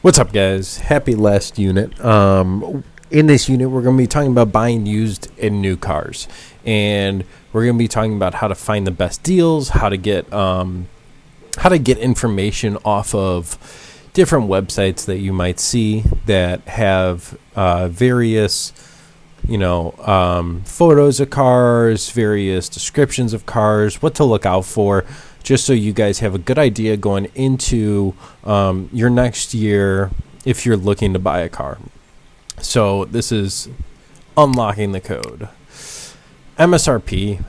What's up, guys? Happy last unit. In this unit, we're going to be talking about buying used and new cars, and we're going to be talking about how to find the best deals, how to get information off of different websites that you might see that have various, photos of cars, various descriptions of cars, what to look out for, just so you guys have a good idea going into your next year if you're looking to buy a car. So this is unlocking the code. MSRP,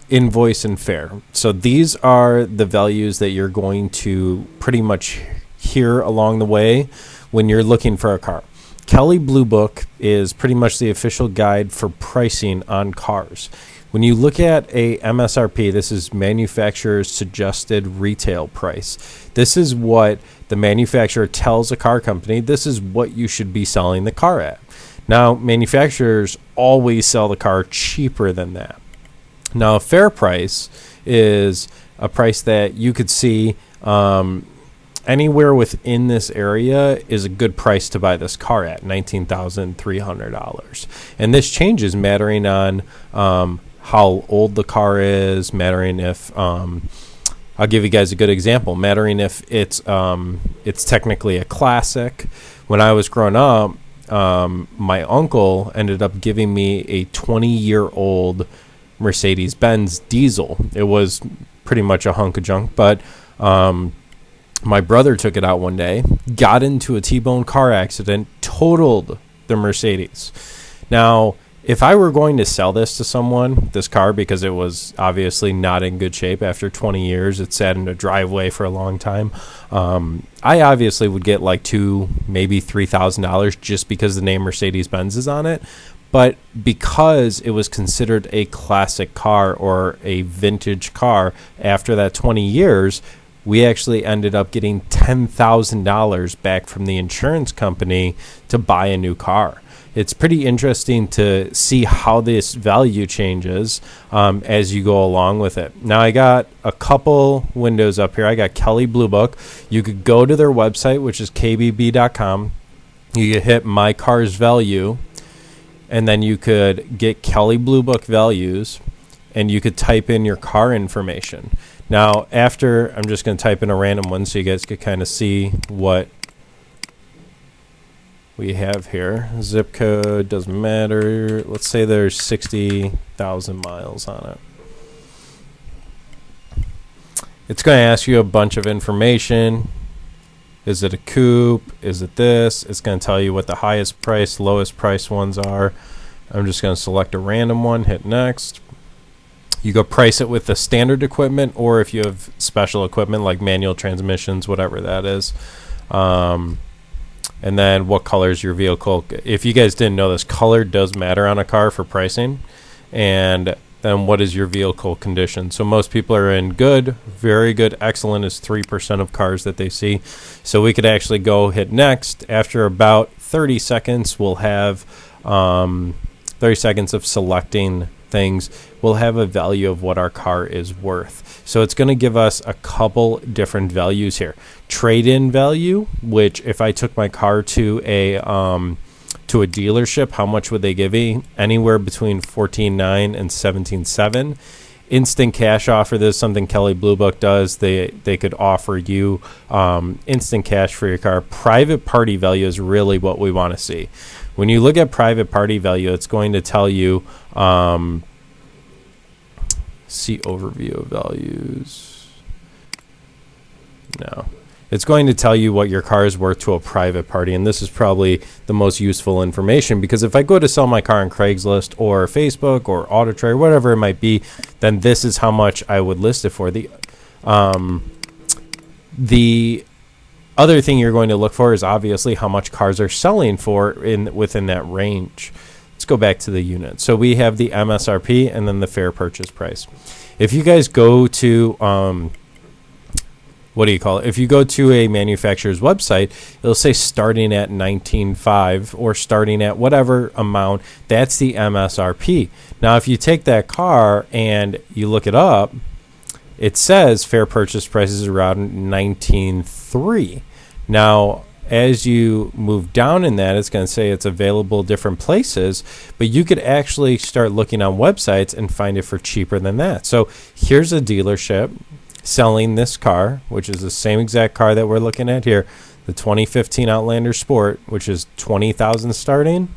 invoice, and fair. So these are the values that you're going to pretty much hear along the way when you're looking for a car. Kelley Blue Book is pretty much the official guide for pricing on cars. When you look at a MSRP, this is manufacturer's suggested retail price. This is what the manufacturer tells a car company. This is what you should be selling the car at. Now, manufacturers always sell the car cheaper than that. Now, a fair price is a price that you could see anywhere within this area is a good price to buy this car at, $19,300. And this changes mattering on how old the car is, mattering if I'll give you guys a good example, mattering if it's technically a classic. When I was growing up, my uncle ended up giving me a 20-year-old Mercedes-Benz diesel. It was pretty much a hunk of junk, but my brother took it out one day, got into a T-bone car accident, totaled the Mercedes. Now, if I were going to sell this to someone, this car, because it was obviously not in good shape after 20 years, it sat in a driveway for a long time, I obviously would get like $2,000, maybe $3,000 just because the name Mercedes-Benz is on it. But because it was considered a classic car or a vintage car after that 20 years, we actually ended up getting $10,000 back from the insurance company to buy a new car. It's pretty interesting to see how this value changes as you go along with it. Now, I got a couple windows up here. I got Kelley Blue Book. You could go to their website, which is kbb.com. You could hit My Car's Value, and then you could get Kelley Blue Book values, and you could type in your car information. Now, after, I'm just going to type in a random one so you guys could kind of see what we have here. Zip code doesn't matter. Let's say there's 60,000 miles on it. It's going to ask you a bunch of information. Is it a coupe? Is it this? It's going to tell you what the highest price, lowest price ones are. I'm just going to select a random one, hit next. You go price it with the standard equipment, or if you have special equipment like manual transmissions, whatever that is. And then what color is your vehicle? If you guys didn't know this, color does matter on a car for pricing. And then what is your vehicle condition? So most people are in good, very good, excellent is 3% of cars that they see. So we could actually go hit next. After about 30 seconds, we'll have 30 seconds of selecting things. We'll have a value of what our car is worth. So it's going to give us a couple different values here. Trade-in value, which if I took my car to a dealership, how much would they give me? Anywhere between $14,900 and $17,700. Instant cash offer. This is something Kelley Blue Book does. They could offer you instant cash for your car. Private party value is really what we want to see. When you look at private party value, it's going to tell you, see overview of values. No. It's going to tell you what your car is worth to a private party, and this is probably the most useful information, because if I go to sell my car on Craigslist or Facebook or AutoTrader, whatever it might be, then this is how much I would list it for. The other thing you're going to look for is obviously how much cars are selling for within that range. Let's go back to the unit. So we have the MSRP and then the fair purchase price. If you guys go to if you go to a manufacturer's website, it'll say starting at $19,500 or starting at whatever amount. That's the MSRP. Now, if you take that car and you look it up, it says fair purchase price is around $19,300. Now, as you move down in that, it's going to say it's available different places, but you could actually start looking on websites and find it for cheaper than that. So here's a dealership selling this car, which is the same exact car that we're looking at here, the 2015 Outlander Sport, which is $20,000 starting.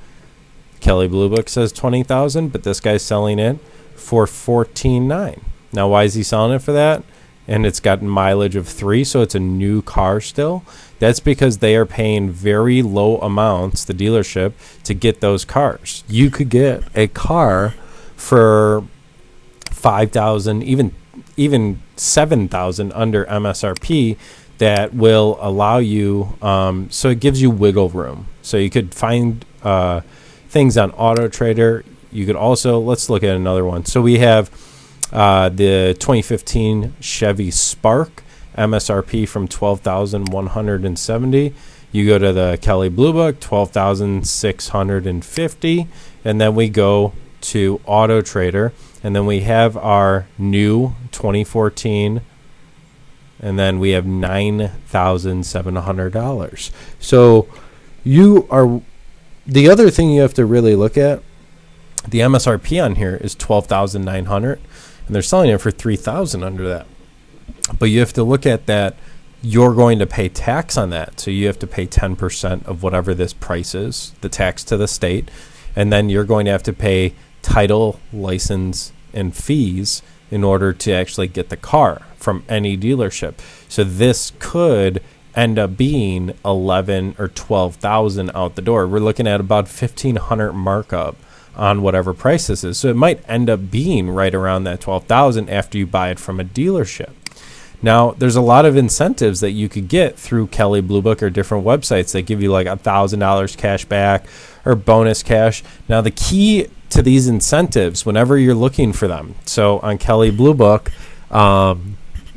Kelley Blue Book says $20,000, but this guy's selling it for $14,900. Now, why is he selling it for that? And it's got mileage of 3, so it's a new car still. That's because they are paying very low amounts, the dealership, to get those cars. You could get a car for $5,000, even $7,000 under MSRP that will allow you, so it gives you wiggle room. So you could find things on Auto Trader. You could also, let's look at another one. So we have the 2015 Chevy Spark, MSRP from $12,170. You go to the Kelley Blue Book, $12,650, and then we go to Auto Trader, and then we have our new 2014, and then we have $9,700. So the other thing you have to really look at, the MSRP on here is $12,900, and they're selling it for $3,000 under that. But you have to look at that. You're going to pay tax on that. So you have to pay 10% of whatever this price is, the tax to the state. And then you're going to have to pay title, license, and fees in order to actually get the car from any dealership. So this could end up being $11,000 or $12,000 out the door. We're looking at about $1,500 markup on whatever price this is. So it might end up being right around that $12,000 after you buy it from a dealership. Now, there's a lot of incentives that you could get through Kelley Blue Book or different websites that give you like $1,000 cash back or bonus cash. Now, the key to these incentives, whenever you're looking for them, so on Kelley Blue Book,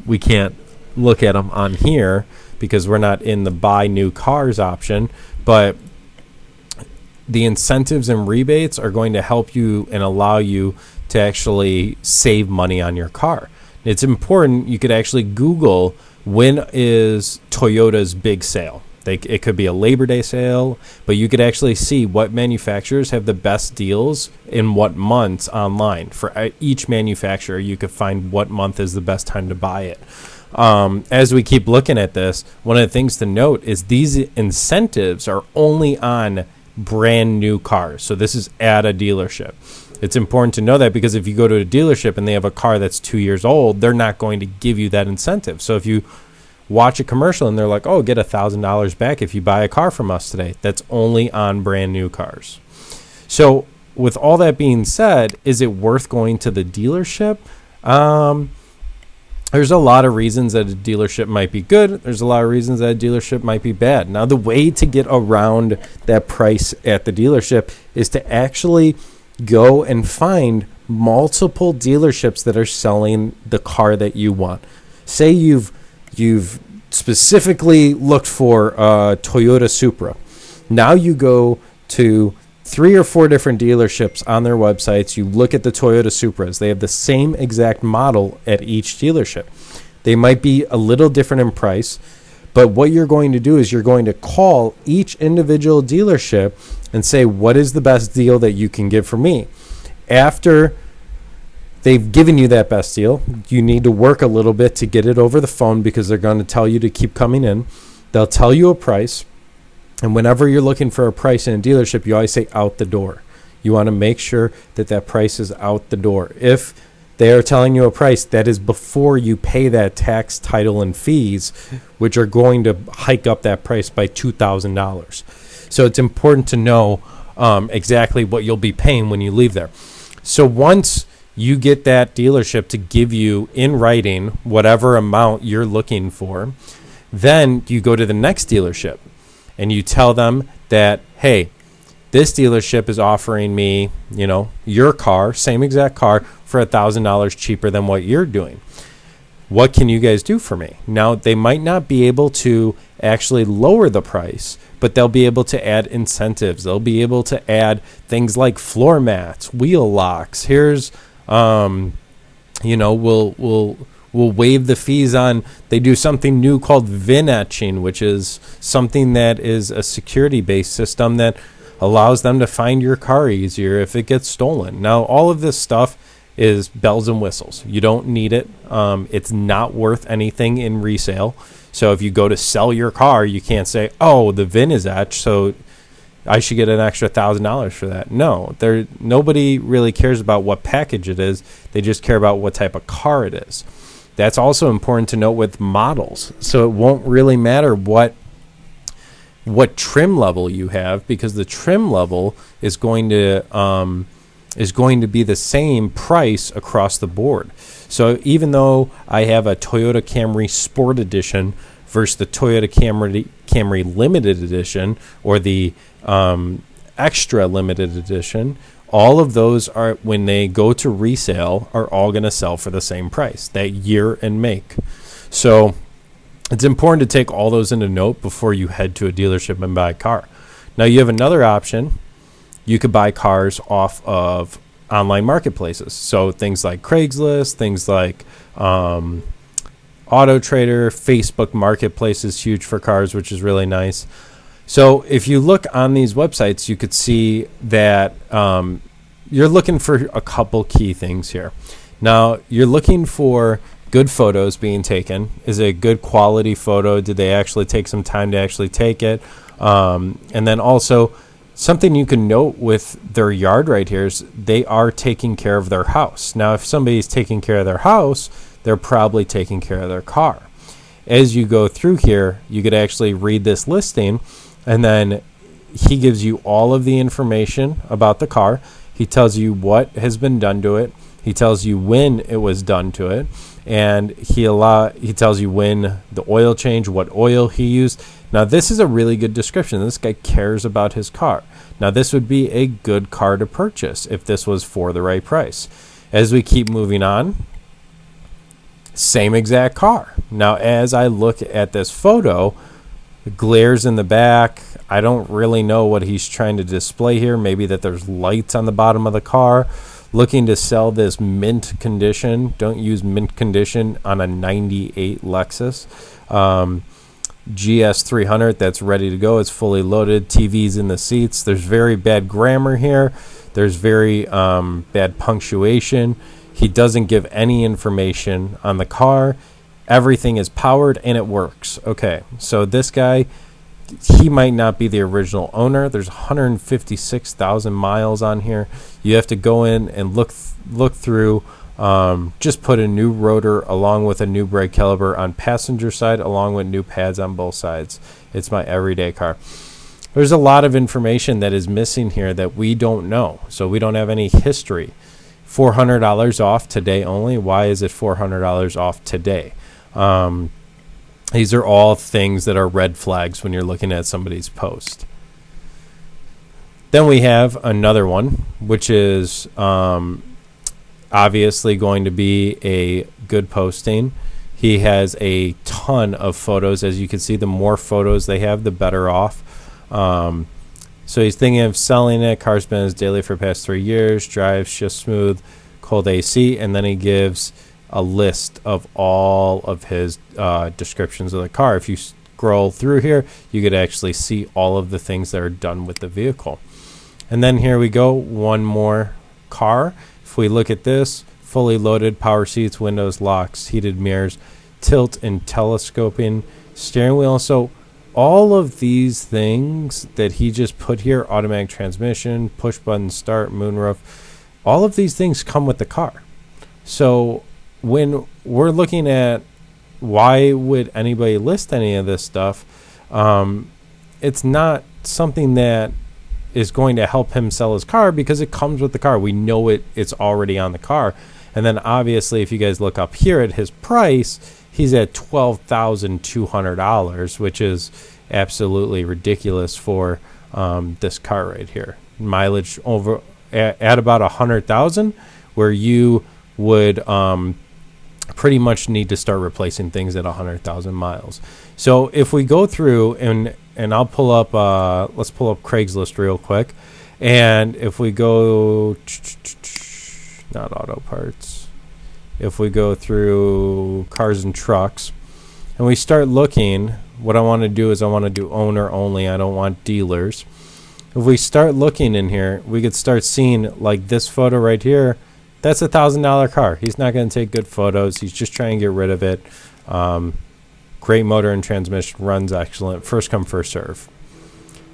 we can't look at them on here because we're not in the buy new cars option, but the incentives and rebates are going to help you and allow you to actually save money on your car. It's important. You could actually Google when is Toyota's big sale. It could be a Labor Day sale, but you could actually see what manufacturers have the best deals in what months online. For each manufacturer, you could find what month is the best time to buy it. As we keep looking at this, one of the things to note is these incentives are only on brand new cars. So this is at a dealership. It's important to know that because if you go to a dealership and they have a car that's 2 years old, they're not going to give you that incentive. So if you watch a commercial and they're like, oh, get $1,000 back if you buy a car from us today, that's only on brand new cars. So with all that being said, is it worth going to the dealership? There's a lot of reasons that a dealership might be good. There's a lot of reasons that a dealership might be bad. Now, the way to get around that price at the dealership is to actually go and find multiple dealerships that are selling the car that you want. Say you've specifically looked for a Toyota Supra. Now you go to 3 or 4 different dealerships on their websites. You look at the Toyota Supras. They have the same exact model at each dealership. They might be a little different in price, but what you're going to do is you're going to call each individual dealership and say, what is the best deal that you can give for me? After they've given you that best deal, you need to work a little bit to get it over the phone because they're going to tell you to keep coming in. They'll tell you a price. And whenever you're looking for a price in a dealership, you always say out the door. You want to make sure that that price is out the door. If they are telling you a price, that is before you pay that tax, title, and fees, which are going to hike up that price by $2,000. So it's important to know exactly what you'll be paying when you leave there. So once you get that dealership to give you in writing whatever amount you're looking for, then you go to the next dealership and you tell them that, hey, this dealership is offering me, your car, same exact car, for $1,000 cheaper than what you're doing. What can you guys do for me? Now, they might not be able to actually lower the price, but they'll be able to add incentives. They'll be able to add things like floor mats, wheel locks. Here's, we'll will waive the fees on. They do something new called VIN etching, which is something that is a security-based system that allows them to find your car easier if it gets stolen. Now, all of this stuff is bells and whistles. You don't need it. It's not worth anything in resale. So if you go to sell your car, you can't say, oh, the VIN is etched, so I should get an extra $1,000 for that. No, nobody really cares about what package it is. They just care about what type of car it is. That's also important to note with models. So it won't really matter what trim level you have, because the trim level is going to be the same price across the board. So even though I have a Toyota Camry Sport Edition versus the Toyota Camry Limited Edition or the Extra Limited Edition, all of those are, when they go to resale, are all going to sell for the same price, that year and make. So it's important to take all those into note before you head to a dealership and buy a car. Now you have another option. You could buy cars off of online marketplaces. So things like Craigslist, things like Auto Trader, Facebook Marketplace is huge for cars, which is really nice. So if you look on these websites, you could see that you're looking for a couple key things here. Now, you're looking for good photos being taken. Is it a good quality photo? Did they actually take some time to actually take it? And then also, something you can note with their yard right here is they are taking care of their house. Now, if somebody's taking care of their house, they're probably taking care of their car. As you go through here, you could actually read this listing, and then he gives you all of the information about the car. He tells you what has been done to it. He tells you when it was done to it, and he tells you when the oil change, what oil he used. Now, this is a really good description. This guy cares about his car. Now, this would be a good car to purchase if this was for the right price. As we keep moving on, same exact car. Now, as I look at this photo, the glares in the back, I don't really know what he's trying to display here. Maybe that there's lights on the bottom of the car. Looking to sell this mint condition. Don't use mint condition on a 98 Lexus. GS300 that's ready to go. It's fully loaded. TVs in the seats. There's very bad grammar here. There's very bad punctuation. He doesn't give any information on the car. Everything is powered and it works. Okay, so this guy, he might not be the original owner. There's 156,000 miles on here. You have to go in and look through. Just put a new rotor along with a new brake caliper on passenger side, along with new pads on both sides. It's my everyday car. There's a lot of information that is missing here that we don't know. So we don't have any history. $400 off today only. Why is it $400 off today? These are all things that are red flags when you're looking at somebody's post. Then we have another one, which is obviously going to be a good posting. He has a ton of photos. As you can see, the more photos they have, the better off. So he's thinking of selling it. Car's been his daily for the past 3 years. Drives just smooth, cold AC. And then he gives a list of all of his descriptions of the car. If you scroll through here, you could actually see all of the things that are done with the vehicle. And then here we go, one more car. If we look at this, fully loaded, power seats, windows, locks, heated mirrors, tilt and telescoping, steering wheel. So all of these things that he just put here, automatic transmission, push button start, moonroof, all of these things come with the car. So when we're looking at why would anybody list any of this stuff, it's not something that is going to help him sell his car because it comes with the car. We know it's already on the car. And then obviously if you guys look up here at his price, he's at $12,200, which is absolutely ridiculous for this car right here. Mileage over at about 100,000, where you would pretty much need to start replacing things at 100,000 miles. So if we go through and I'll pull up, let's pull up Craigslist real quick. And if we go, not auto parts, if we go through cars and trucks and we start looking, what I want to do is I want to do owner only. I don't want dealers. If we start looking in here, we could start seeing like this photo right here. That's $1,000 car. He's not going to take good photos. He's just trying to get rid of it. Great motor and transmission, runs excellent. First come, first serve.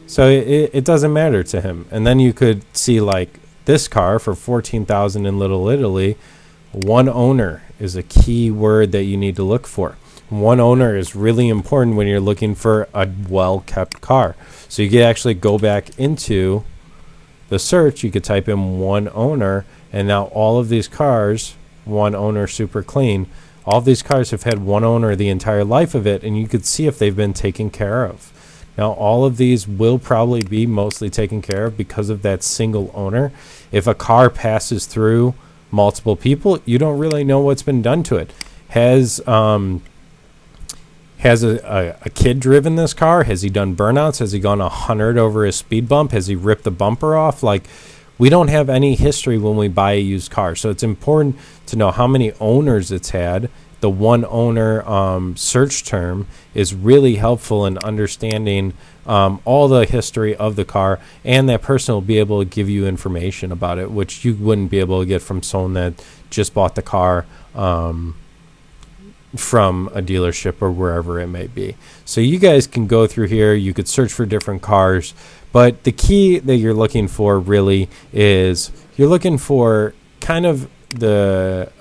So it doesn't matter to him. And then you could see like this car for $14,000 in Little Italy. One owner is a key word that you need to look for. One owner is really important when you're looking for a well-kept car. So you can actually go back into the search. You could type in one owner, and now all of these cars, one owner, super clean. All of these cars have had one owner the entire life of it, and you could see if they've been taken care of. Now, all of these will probably be mostly taken care of because of that single owner. If a car passes through multiple people, you don't really know what's been done to it. Has a kid driven this car? Has he done burnouts? Has he gone 100 over his speed bump? Has he ripped the bumper off? Like, we don't have any history when we buy a used car. So it's important to know how many owners it's had. The one owner search term is really helpful in understanding all the history of the car, and that person will be able to give you information about it, which you wouldn't be able to get from someone that just bought the car from a dealership or wherever it may be. So you guys can go through here. You could search for different cars, but the key that you're looking for really is you're looking for kind of the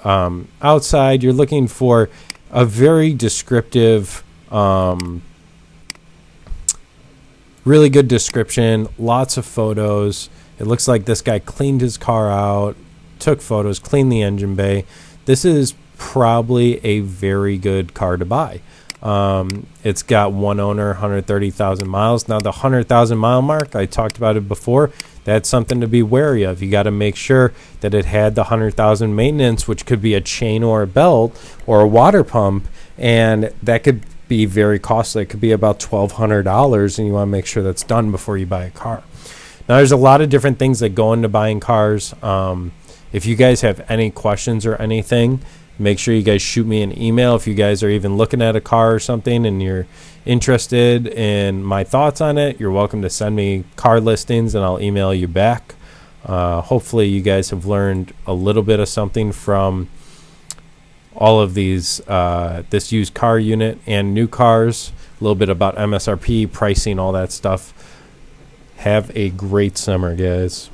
outside. You're looking for a very descriptive, really good description, lots of photos. It looks like this guy cleaned his car out, took photos, cleaned the engine bay. This is probably a very good car to buy. It's got one owner, 130,000 miles. Now the 100,000 mile mark, I talked about it before. That's something to be wary of. You got to make sure that it had the 100,000 maintenance, which could be a chain or a belt or a water pump, and that could be very costly. It could be about $1,200, and you want to make sure that's done before you buy a car. Now, there's a lot of different things that go into buying cars. If you guys have any questions or anything, make sure you guys shoot me an email. If you guys are even looking at a car or something and you're interested in my thoughts on it, you're welcome to send me car listings and I'll email you back. Hopefully you guys have learned a little bit of something from all of these, this used car unit and new cars, a little bit about MSRP, pricing, all that stuff. Have a great summer, guys.